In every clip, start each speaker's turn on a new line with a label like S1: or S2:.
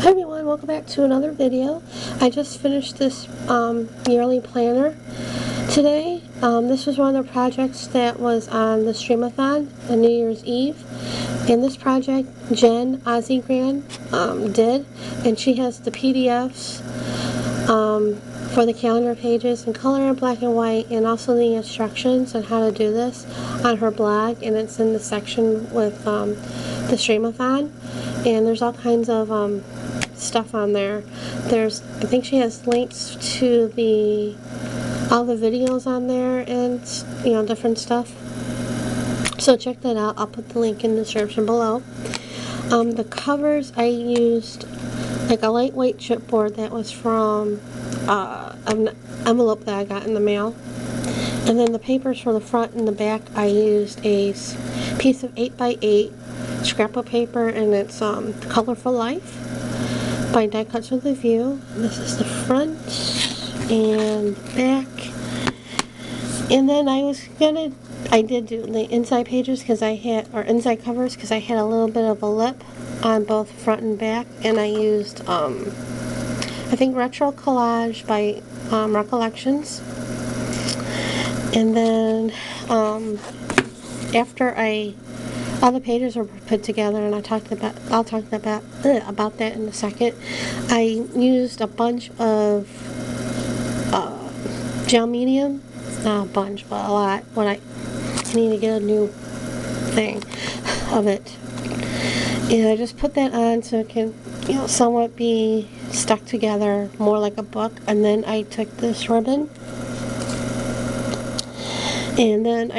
S1: Hi everyone, welcome back to another video. I just finished this yearly planner today. This was one of the projects that was on the Streamathon on New Year's Eve. And this project Jen Ozigran did, and she has the PDFs for the calendar pages in color and black and white, and also the instructions on how to do this on her blog, and it's in the section with the Streamathon. And there's all kinds of stuff on there. I think she has links to all the videos on there and different stuff. So check that out. I'll put the link in the description below. The covers, I used like a lightweight chipboard that was from an envelope that I got in the mail. And then the papers for the front and the back, I used a piece of 8x8 scrapbook paper, and it's Colorful Life by Die Cuts with a View. This is the front and back. And then I did do the inside pages because inside covers because I had a little bit of a lip on both front and back, and I used I think Retro Collage by Recollections. And then after all the pages were put together, and I'll talk about that in a second. I used a bunch of gel medium, not a bunch, but a lot. I need to get a new thing of it, and I just put that on so it can, somewhat be stuck together more like a book. And then I took this ribbon. And then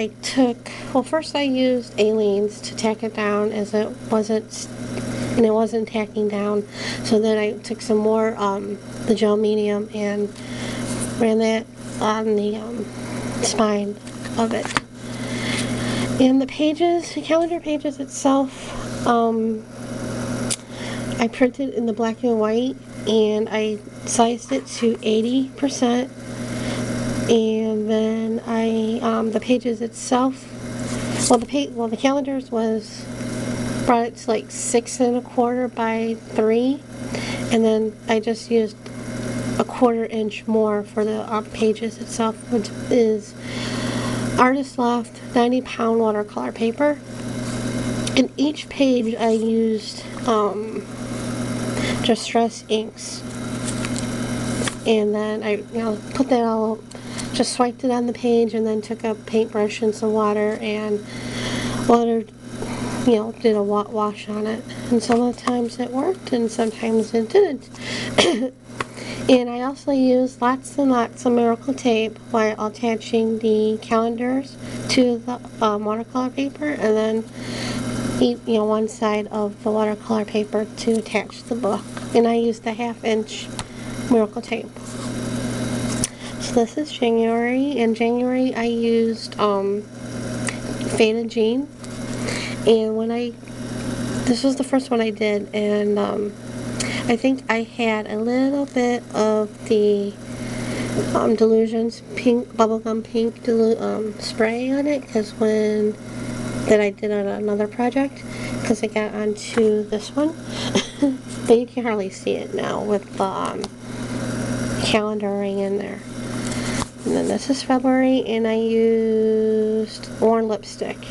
S1: first I used Aleene's to tack it down, as it wasn't tacking down. So then I took some more, the gel medium, and ran that on the spine of it. And the calendar pages itself, I printed in the black and white, and I sized it to 80%. And then the pages itself, the calendars brought it to like 6 1/4 by 3, and then I just used a 1/4 inch more for the pages itself, which is Artist Loft 90-pound watercolor paper. In each page I used Distress inks, and then I put that all, just swiped it on the page, and then took a paintbrush and some water and did a wash on it. And some of the times it worked, and sometimes it didn't. And I also used lots and lots of Miracle tape while attaching the calendars to the watercolor paper, and then one side of the watercolor paper to attach the book. And I used the 1/2 inch Miracle tape. So this is January. In January I used Faded Jean, and this was the first one I did, and I think I had a little bit of the Delusions pink, bubblegum pink spray on it, that I did on another project, because I got onto this one. But you can hardly see it now with the calendaring in there. And then this is February, and I used Worn Lipstick.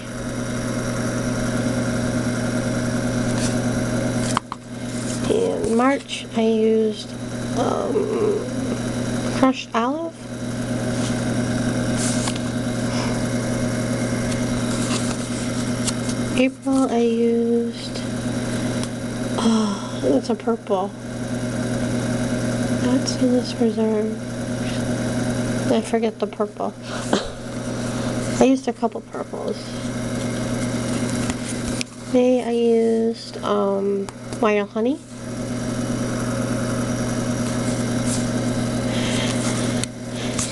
S1: In March, I used Crushed Olive. April, I used, it's a purple. Let's see, this Reserve. I forget the purple. I used a couple purples. May, I used Wild Honey.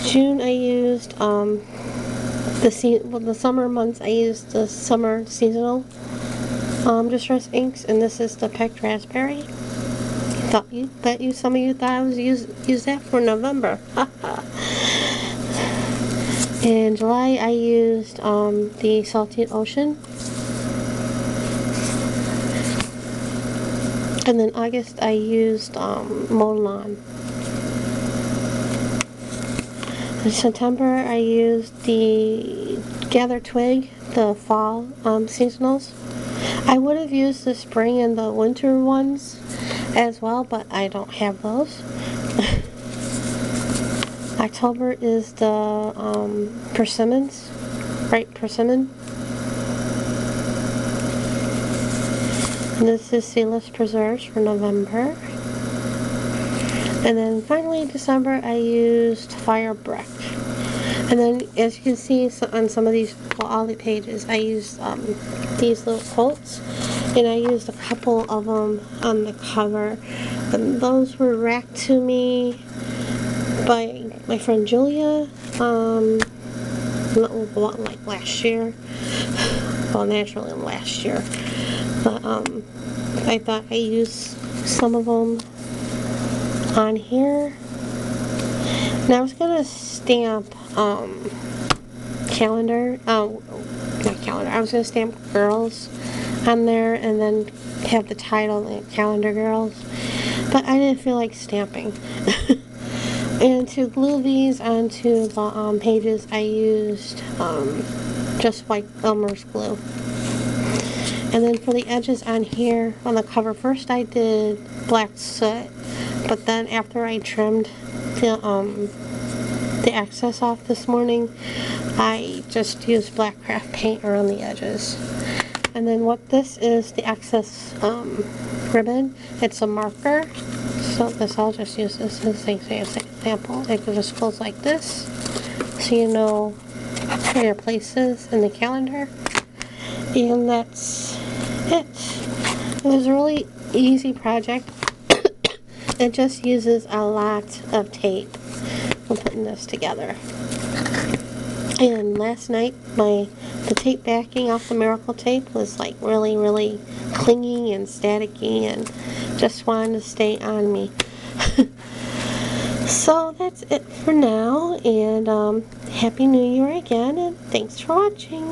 S1: June, I used the summer months. I used the summer seasonal Distress inks, and this is the Picked Raspberry. Some of you thought I was use that for November. In July, I used the Salted Ocean. And then August I used Mow Lawn. In September I used the Gather Twig, the fall seasonals. I would have used the spring and the winter ones as well, but I don't have those. October is the persimmons, right? Persimmon. And this is Seedless Preserves for November. And then finally December I used Fire Brick. And then as you can see on some of these, well, all the pages, I used these little quotes. And I used a couple of them on the cover. And those were racked to me by my friend Julia, like last year. Well, naturally last year. But I thought I used some of them on here. And I was gonna stamp calendar, not calendar, I was gonna stamp girls on there and then have the title Calendar Girls, but I didn't feel like stamping. And to glue these onto the pages I used just white Elmer's glue. And then for the edges on here, on the cover, first I did black soot, but then after I trimmed the excess off this morning, I just used black craft paint around the edges. And then what this is, the excess ribbon, it's a marker. So this, I'll just use this as an example. It just goes like this, so you know where your place is in the calendar. And that's it. It was a really easy project. It just uses a lot of tape when putting this together. And last night, the tape backing off the Miracle Tape was like really clinging and staticky and just wanted to stay on me. So that's it for now, and Happy New Year again, and thanks for watching.